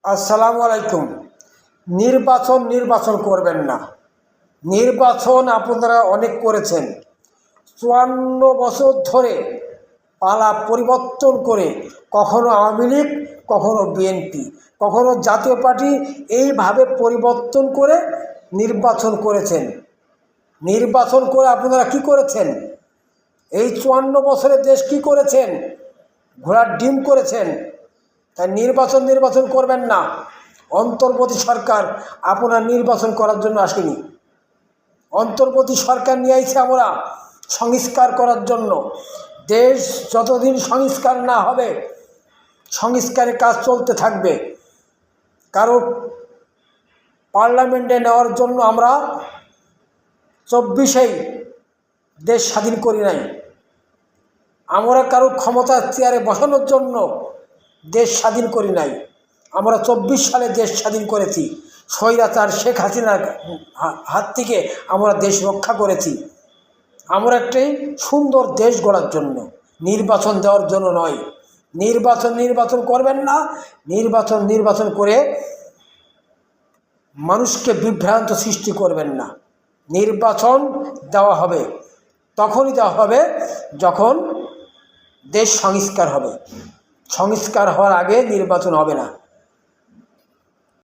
আসসালামু আলাইকুম। নির্বাচন করবেন না। নির্বাচন আপনারা অনেক করেছেন। ৫৪ বছর ধরে পালা পরিবর্তন করে কখনো আওয়ামী লীগ, কখনো বিএনপি, কখনো জাতীয় পার্টি, এইভাবে পরিবর্তন করে নির্বাচন করেছেন। নির্বাচন করে আপনারা কি করেছেন? এই ৫৪ বছরে দেশ কি করেছেন? ঘোড়ার ডিম করেছেন। তাই নির্বাচন করবেন না। অন্তর্বর্তী সরকার আপনার নির্বাচন করার জন্য আসেনি। অন্তর্বর্তী সরকার নিয়ে আইছে আমরা সংস্কার করার জন্য। দেশ যতদিন সংস্কার না হবে, সংস্কারের কাজ চলতে থাকবে। কারণ পার্লামেন্টে নেওয়ার জন্য আমরা ২৪-এই দেশ স্বাধীন করি নাই। আমরা কারো ক্ষমতার চেয়ারে বসানোর জন্য দেশ স্বাধীন করি নাই। আমরা ২৪ সালে দেশ স্বাধীন করেছি। স্বৈরাচার শেখ হাসিনার হাত থেকে আমরা দেশ রক্ষা করেছি। আমরা একটি সুন্দর দেশ গড়ার জন্য, নির্বাচন দেওয়ার জন্য নয়। নির্বাচন করবেন না। নির্বাচন করে মানুষকে বিভ্রান্ত সৃষ্টি করবেন না। নির্বাচন দেওয়া হবে, তখনই দেওয়া হবে যখন দেশ সংস্কার হবে। সংস্কার হওয়ার আগে নির্বাচন হবে না।